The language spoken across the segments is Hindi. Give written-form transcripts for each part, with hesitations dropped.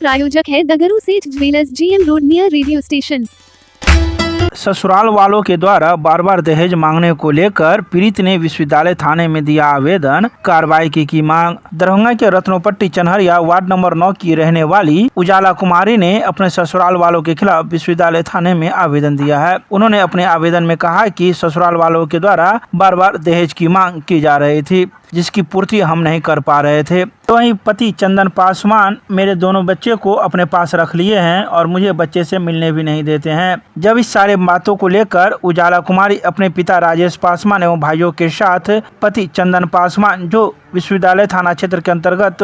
प्रायोजक है द गुरु सेठ jewellers, GM road near radio station. ससुराल वालों के द्वारा बार बार दहेज मांगने को लेकर पीड़ित ने विश्वविद्यालय थाने में दिया आवेदन, कार्रवाई की मांग। दरभंगा के रत्नोपट्टी चनहरिया वार्ड नंबर 9 की रहने वाली उजाला कुमारी ने अपने ससुराल वालों के खिलाफ विश्वविद्यालय थाने में आवेदन दिया है। उन्होंने अपने आवेदन में कहा कि ससुराल वालों के द्वारा बार बार दहेज की मांग की जा रही थी, जिसकी पूर्ति हम नहीं कर पा रहे थे। तो वहीं पति चंदन पासवान मेरे दोनों बच्चे को अपने पास रख लिए हैं और मुझे बच्चे से मिलने भी नहीं देते हैं। जब इस सारे बातों को लेकर उजाला कुमारी अपने पिता राजेश पासवान एवं भाइयों के साथ पति चंदन पासवान, जो विश्वविद्यालय थाना क्षेत्र के अंतर्गत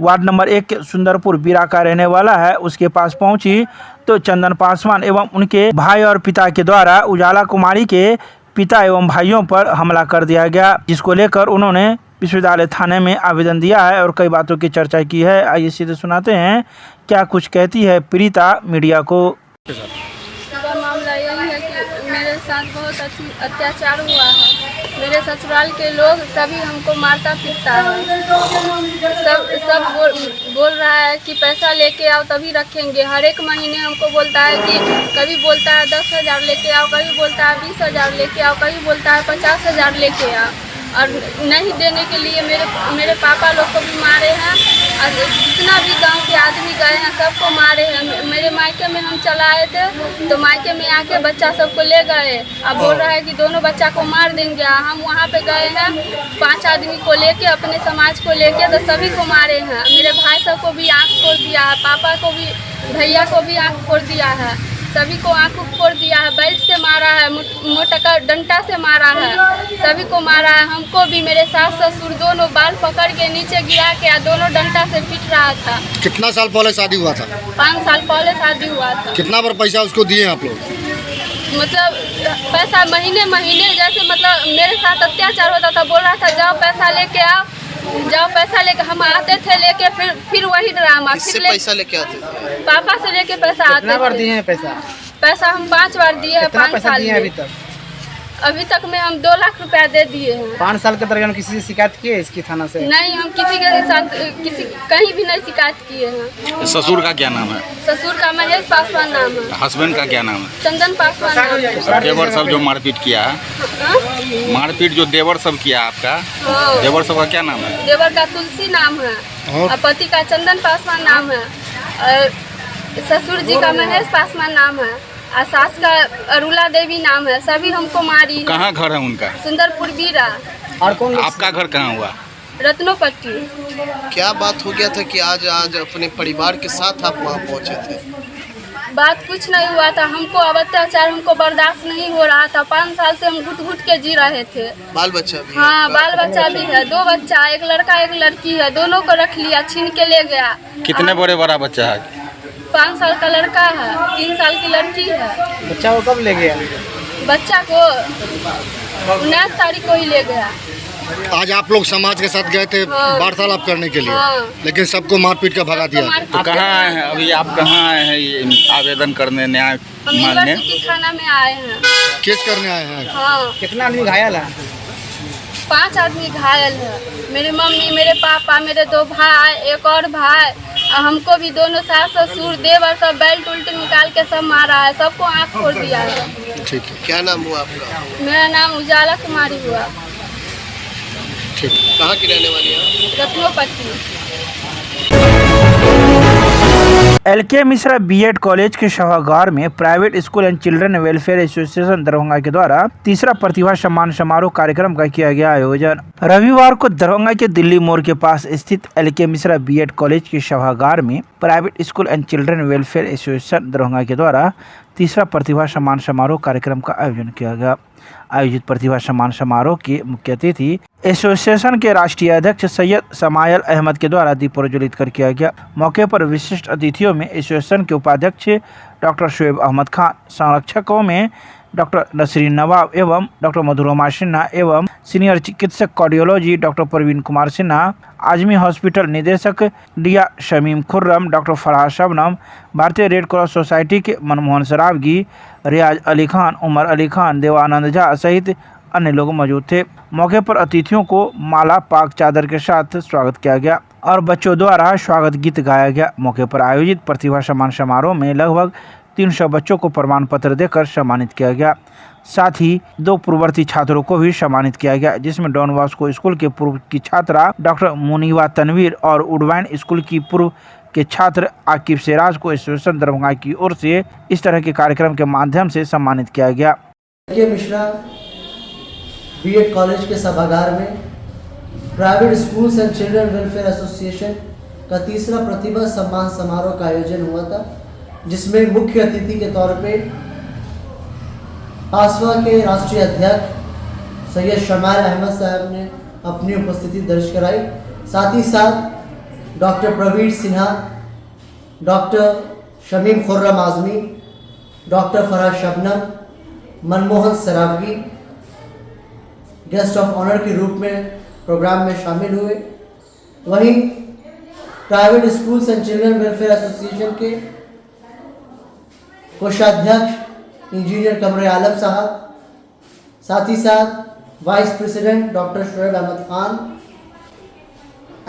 वार्ड नंबर 1 के सुंदरपुर बीरा का रहने वाला है, उसके पास पहुंची तो चंदन पासवान एवं उनके भाई और पिता के द्वारा उजाला कुमारी के पिता एवं भाइयों पर हमला कर दिया गया, जिसको लेकर उन्होंने विश्वविद्यालय थाने में आवेदन दिया है और कई बातों की चर्चा की है। आइए सीधे सुनाते हैं क्या कुछ कहती है पीड़िता मीडिया को। मामला यही है कि मेरे साथ बहुत अत्याचार हुआ है। मेरे ससुराल के लोग सभी हमको मारता पीटता है। सब बोल रहा है कि पैसा लेके आओ तभी रखेंगे। हर एक महीने हमको बोलता है कि कभी बोलता है 10,000 लेके आओ, कभी बोलता है 20,000 लेके आओ, कभी बोलता है 50,000 लेके आओ। और नहीं देने के लिए मेरे पापा लोग को भी मारे हैं और जितना भी गांव के आदमी गए हैं सबको मारे हैं। मेरे मायके में हम चलाए थे तो मायके में आके बच्चा सबको ले गए। अब बोल रहा है कि दोनों बच्चा को मार देंगे। हम वहाँ पे गए हैं 5 आदमी को लेके, अपने समाज को लेके, तो सभी को मारे हैं। मेरे भाई सबको भी आँख फोड़ दिया है, पापा को भी, भैया को भी आँख फोड़ दिया है, सभी को आँख फोड़ दिया है। बेल्ट से मारा है, मोटका डंडा से मारा है, सभी को मारा है। हमको भी, मेरे सास ससुर दोनों बाल पकड़ के नीचे गिरा के दोनों डंडा से पीट रहा था। कितना साल पहले शादी हुआ था? 5 साल पहले शादी हुआ था। कितना बार पैसा उसको दिए आप लोग? मतलब पैसा महीने जैसे, मतलब मेरे साथ अत्याचार होता था। बोल रहा था जाओ पैसा लेके आओ, जाओ पैसा लेके। हम आते थे लेके, फिर वही ड्रामा। किससे पैसा लेके आते थे? पापा से लेके पैसा आते थे। कितना बार दिए हैं पैसा हम 5 बार दिए हैं। 5 साल में अभी तक में हम 2 लाख रुपया दे दिए हैं। 5 साल के दौरान किसी से शिकायत की है इसकी थाना से? नहीं, हम किसी के साथ कहीं भी नहीं शिकायत किए हैं। ससुर का क्या नाम है? ससुर का महेश पासवान नाम है। हस्बैंड का क्या नाम है? चंदन पासवान नाम है। देवर सब जो मारपीट किया है, मारपीट जो देवर सब किया आपका, हाँ। देवर सब का क्या नाम है? देवर का तुलसी नाम है और पति का चंदन पासवान नाम है और ससुर जी का महेश पासवान नाम है और सास का अरुला देवी नाम है। सभी हमको मारी है। कहाँ घर है उनका? सुंदरपुर बीरा। और कौन? आपका घर कहाँ हुआ? रत्नोपट्टी। क्या बात हो गया था कि आज अपने परिवार के साथ आप वहाँ पहुँचे थे? बात कुछ नहीं हुआ था। हमको अब अत्याचार हमको बर्दाश्त नहीं हो रहा था। 5 साल से हम घुट घुट के जी रहे थे। बाल बच्चा भी है? हाँ, बाल बच्चा भी है। 2 बच्चा, एक लड़का एक लड़की है। दोनों को रख लिया, छीन के ले गया। कितने बड़ा बच्चा है? 5 साल का लड़का है, 3 साल की लड़की है। बच्चा को कब ले गया? बच्चा को 19 तारीख को ही ले गया। आज आप लोग समाज के साथ गए थे हाँ। वार्तालाप करने के लिए, हाँ। लेकिन सबको मारपीट कर भगा दिया। तो कहाँ आए हैं अभी आप? कहाँ आए हैं ये आवेदन करने, न्याय हम मांगने? यूनिवर्सिटी थाना में आए हैं। केस करने आए हैं? हाँ, कितना आदमी घायल है? 5 आदमी घायल है। मेरी मम्मी, मेरे पापा, मेरे 2 भाई, एक और भाई, और हमको भी दोनों सास ससुर देवर सब बेल्ट उल्ट निकाल के सब मारा है। सबको आँख फोड़ दिया है। ठीक है, क्या नाम हुआ आपका? मेरा नाम उजाला कुमारी हुआ। ठीक। कहाँ की रहने वाली है? Ratnopatti. LK Mishra BEd college के सभागार में private school and children welfare association Darbhanga के द्वारा तीसरा प्रतिभा सम्मान समारोह कार्यक्रम का किया गया आयोजन। रविवार को दरभंगा के दिल्ली मोड़ के पास स्थित LK मिश्रा बीएड कॉलेज के सभागार में private school and children welfare association Darbhanga के द्वारा तीसरा प्रतिभा सम्मान समारोह कार्यक्रम का आयोजन किया गया। आयोजित प्रतिभा सम्मान समारोह के मुख्य अतिथि एसोसिएशन के राष्ट्रीय अध्यक्ष सैयद समायल अहमद के द्वारा दीप प्रज्वलित कर किया गया। मौके पर विशिष्ट अतिथियों में एसोसिएशन के उपाध्यक्ष डॉक्टर शुएब अहमद खान, संरक्षकों में डॉक्टर नसरीन नवाब एवं डॉक्टर मधुरमा सिन्हा एवं सीनियर चिकित्सक cardiology doctor Praveen Kumar Sinha, Azmi hospital निदेशक डिया शमीम खुर्रम, डॉक्टर फराह शबनम, भारतीय रेड क्रॉस सोसाइटी के मनमोहन सरावगी, रियाज अली खान, उमर अली खान, देवानंद झा सहित अन्य लोग मौजूद थे। मौके पर अतिथियों को माला पाक चादर के साथ स्वागत किया गया और बच्चों द्वारा स्वागत गीत गाया गया। मौके पर आयोजित प्रतिभा सम्मान समारोह में लगभग 300 बच्चों को प्रमाण पत्र देकर सम्मानित किया गया। साथ ही 2 पूर्ववर्ती छात्रों को भी सम्मानित किया गया, जिसमें डॉन बॉस्को स्कूल के पूर्व की छात्रा डॉक्टर मुनीवा तनवीर और उडवाइन स्कूल की पूर्व के छात्र आकिब सिराज को एसोसिएशन दरभंगा की ओर से इस तरह के कार्यक्रम के माध्यम से सम्मानित किया गया। मिश्रा बीएड कॉलेज के सभागार में private schools and children welfare association का तीसरा प्रतिभा सम्मान समारोह का आयोजन हुआ था, जिसमें मुख्य अतिथि के तौर पे पासवा के राष्ट्रीय अध्यक्ष सैयद शमाल अहमद साहब ने अपनी उपस्थिति दर्ज कराई। साथ ही साथ doctor Praveen Sinha, doctor Shamim Khurram Azmi, doctor Faraz Shabnam, Manmohan Saraogi guest of honour के रूप में प्रोग्राम में शामिल हुए। वहीं private schools and children welfare association के कोषाध्यक्ष इंजीनियर कमरे आलम साहब, साथ ही साथ vice president doctor Shoaib Ahmed Khan,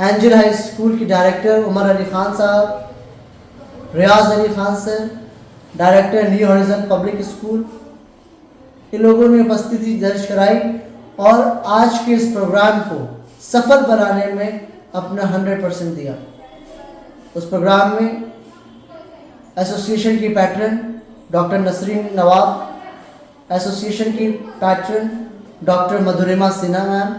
Angel high school के director Umar Ali Khan sahab, Riyaz Ali Khan sir, director New Horizon public school, इन लोगों ने उपस्थिति दर्ज कराई और आज के इस प्रोग्राम को सफल बनाने में अपना 100% दिया। उस प्रोग्राम में एसोसिएशन की पैट्रन डॉक्टर नसरीन नवाब, एसोसिएशन की पैट्रन डॉक्टर मधुरिमा सिन्हा मैम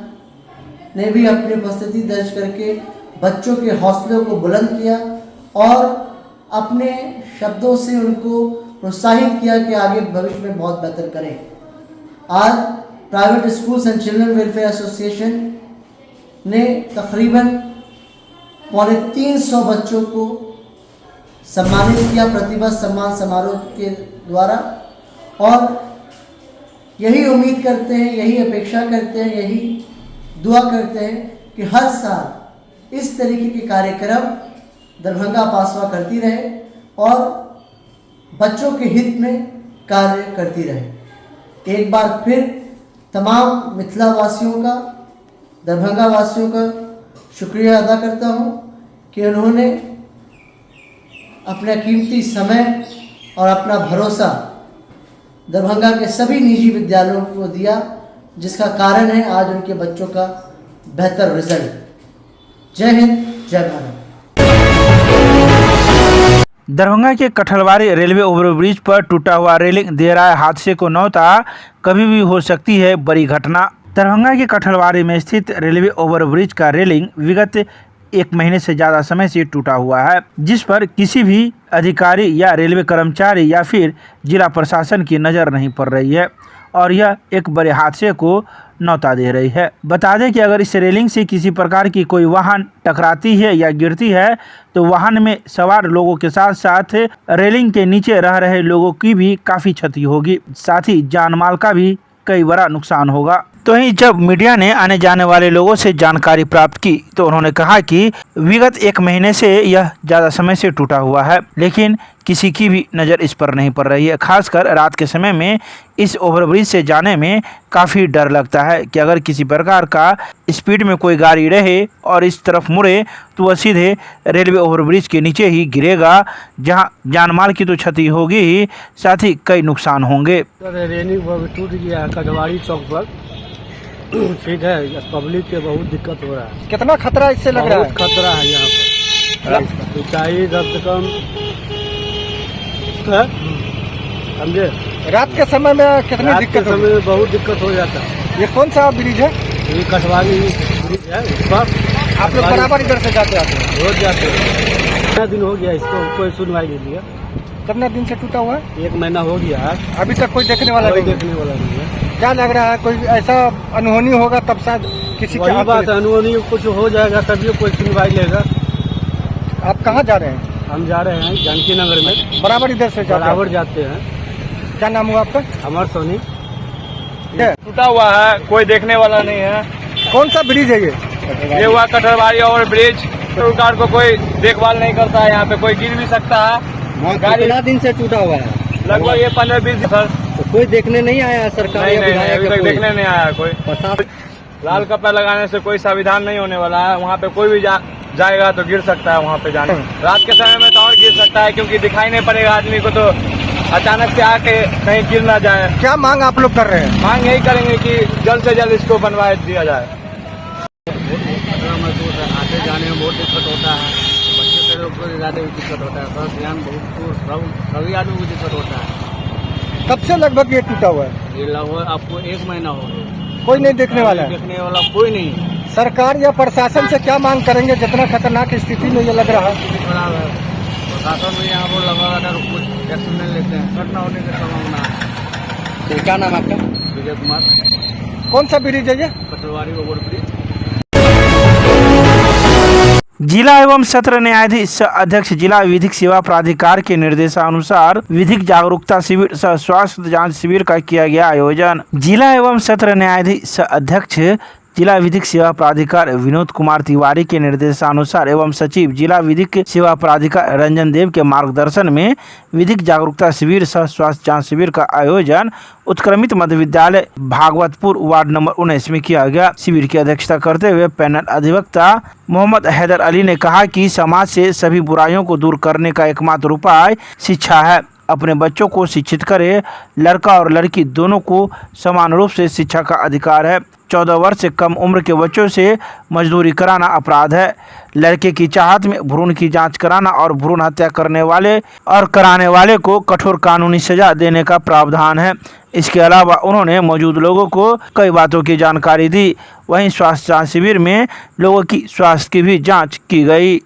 ने भी अपनी उपस्थिति दर्ज करके बच्चों के हौसलों को बुलंद किया और अपने शब्दों से उनको प्रोत्साहित किया कि आगे भविष्य में बहुत बेहतर करें। आज private schools and children welfare association ने तकरीबन 350 बच्चों को सम्मानित किया प्रतिभा सम्मान समारोह के द्वारा और यही उम्मीद करते हैं, यही अपेक्षा करते हैं, यही दुआ करते हैं कि हर साल इस तरीके के कार्यक्रम दरभंगा पासवा करती रहे और बच्चों के हित में कार्य करती रहे। एक बार फिर तमाम मिथिला वासियों का, दरभंगा वासियों का शुक्रिया अदा करता हूं कि उन्होंने अपना कीमती समय और अपना भरोसा दरभंगा के सभी निजी विद्यालयों को दिया, जिसका कारण है आज उनके बच्चों का बेहतर रिजल्ट। जय हिंद, जय भारत। दरभंगा के कठलवारी रेलवे ओवरब्रिज पर टूटा हुआ रेलिंग दे रहा है हादसे को न्योता, कभी भी हो सकती है बड़ी घटना। दरभंगा के कठलवारी में स्थित रेलवे ओवरब्रिज का रेलिंग विगत 1 महीने से ज़्यादा समय से टूटा हुआ है, जिस पर किसी भी अधिकारी या रेलवे कर्मचारी या फिर जिला प्रशासन की नज़र नहीं पड़ रही है और यह एक बड़े हादसे को न्योता दे रही है। बता दें कि अगर इस रेलिंग से किसी प्रकार की कोई वाहन टकराती है या गिरती है तो वाहन में सवार लोगों के साथ साथ रेलिंग के नीचे रह रहे लोगों की भी काफ़ी क्षति होगी, साथ ही जान माल का भी कई बड़ा नुकसान होगा। तो ही जब मीडिया ने आने जाने वाले लोगों से जानकारी प्राप्त की तो उन्होंने कहा कि विगत 1 महीने से यह ज़्यादा समय से टूटा हुआ है, लेकिन किसी की भी नज़र इस पर नहीं पड़ रही है। खासकर रात के समय में इस ओवरब्रिज से जाने में काफ़ी डर लगता है कि अगर किसी प्रकार का स्पीड में कोई गाड़ी रहे और इस तरफ मुड़े तो वह सीधे रेलवे ओवरब्रिज के नीचे ही गिरेगा, जहां जान माल की तो क्षति होगी ही, साथ ही कई नुकसान होंगे। रेलिंग टूट गया कटवारी चौक पर, ठीक है, पब्लिक के बहुत दिक्कत हो रहा है। कितना खतरा इससे लग रहा है? खतरा है यहाँ पर, ऊंचाई कम से कम समझे। रात के समय में कितनी दिक्कत? समय में बहुत दिक्कत हो जाता है। ये कौन सा ब्रिज है? ये कटवारी ब्रिज है। इस पर आप लोग बराबर इधर से जाते आते हैं? रोज जाते हैं। कितना दिन हो गया इसको कोई सुनवाई नहीं लिया। कितना दिन से टूटा हुआ है? 1 महीना हो गया है, अभी तक कोई देखने वाला नहीं है। क्या लग रहा है कोई ऐसा अनहोनी होगा तब शायद किसी की बात अनहोनी कुछ हो जाएगा तभी कोई सुनवाई लेगा। आप कहाँ जा रहे हैं? हम जा रहे हैं जानकी नगर में। बराबर इधर से बराबर जाते हैं। क्या नाम हुआ आपका? अमर सोनी। टूटा हुआ है, कोई देखने वाला नहीं है। कौन सा ब्रिज है ये हुआ कटरवारी ओवर ब्रिज। सरकार को कोई देखभाल नहीं करता है, यहाँ पे कोई गिर भी सकता है। कितना दिन से टूटा हुआ है? लगभग ये 15-20 दिन। कोई देखने नहीं आया सरकार नहीं या नहीं विधायक अभी या तक कोई? देखने नहीं आया कोई। प्रशासन लाल कपड़ा लगाने से कोई संविधान नहीं होने वाला है। वहाँ पे कोई भी जाएगा तो गिर सकता है वहाँ पे जाने। रात के समय में तो और गिर सकता है क्योंकि दिखाई नहीं पड़ेगा आदमी को, तो अचानक से आके कहीं गिर ना जाए। क्या मांग आप लोग कर रहे हैं? मांग यही करेंगे कि जल्द से जल्द इसको बनवा दिया जाए। आते जाने में बहुत दिक्कत होता है, बच्चे के लोग को ज़्यादा दिक्कत होता है, बस ध्यान बहुत सभी आदमी को दिक्कत होता है। कब से लगभग ये टूटा हुआ है? ये लगभग आपको 1 महीना हो गया। कोई नहीं देखने वाला है? देखने वाला कोई नहीं। सरकार या प्रशासन से क्या मांग करेंगे जितना खतरनाक स्थिति में ये लग रहा है? स्थिति खराब है, प्रशासन भी यहाँ पर लगा था, कुछ एक्शन नहीं लेते हैं, घटना होने की संभावना है। क्या नाम आपका? विजय कुमार। कौन सा ब्रिज है ये? कटरवारी ओवर ब्रिज। जिला एवं सत्र न्यायाधीश सह अध्यक्ष जिला विधिक सेवा प्राधिकार के निर्देशानुसार विधिक जागरूकता शिविर सह स्वास्थ्य जांच शिविर का किया गया आयोजन। जिला एवं सत्र न्यायाधीश सह अध्यक्ष जिला विधिक सेवा प्राधिकार विनोद कुमार तिवारी के निर्देशानुसार एवं सचिव जिला विधिक सेवा प्राधिकार रंजन देव के मार्गदर्शन में विधिक जागरूकता शिविर सह स्वास्थ्य जांच शिविर का आयोजन उत्क्रमित मध्य विद्यालय भागवतपुर वार्ड नंबर 19 में किया गया। शिविर की अध्यक्षता करते हुए पैनल अधिवक्ता मोहम्मद हैदर अली ने कहा कि समाज से सभी बुराइयों को दूर करने का एकमात्र उपाय शिक्षा है। अपने बच्चों को शिक्षित करे। लड़का और लड़की दोनों को समान रूप से शिक्षा का अधिकार है। 14 वर्ष से कम उम्र के बच्चों से मजदूरी कराना अपराध है। लड़के की चाहत में भ्रूण की जांच कराना और भ्रूण हत्या करने वाले और कराने वाले को कठोर कानूनी सजा देने का प्रावधान है। इसके अलावा उन्होंने मौजूद लोगों को कई बातों की जानकारी दी। वहीं स्वास्थ्य जांच शिविर में लोगों की स्वास्थ्य की भी जाँच की गई।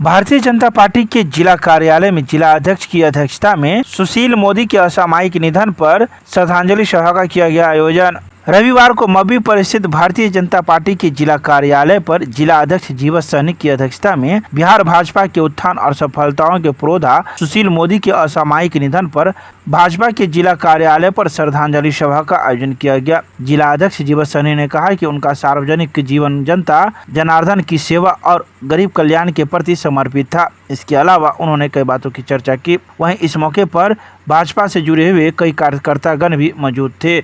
भारतीय जनता पार्टी के जिला कार्यालय में जिला अध्यक्ष की अध्यक्षता में सुशील मोदी के असामयिक निधन पर श्रद्धांजलि सभा का किया गया आयोजन। रविवार को मब्बी पर स्थित भारतीय जनता पार्टी के जिला कार्यालय पर जिला अध्यक्ष जीवत सहनी की अध्यक्षता में बिहार भाजपा के उत्थान और सफलताओं के पुरोधा सुशील मोदी के असामयिक निधन पर भाजपा के जिला कार्यालय पर श्रद्धांजलि सभा का आयोजन किया गया। जिला अध्यक्ष जीवत सहनी ने कहा कि उनका सार्वजनिक जीवन जनता जनार्दन की सेवा और गरीब कल्याण के प्रति समर्पित था। इसके अलावा उन्होंने कई बातों की चर्चा की। वहीं इस मौके पर भाजपा से जुड़े हुए कई कार्यकर्तागण भी मौजूद थे।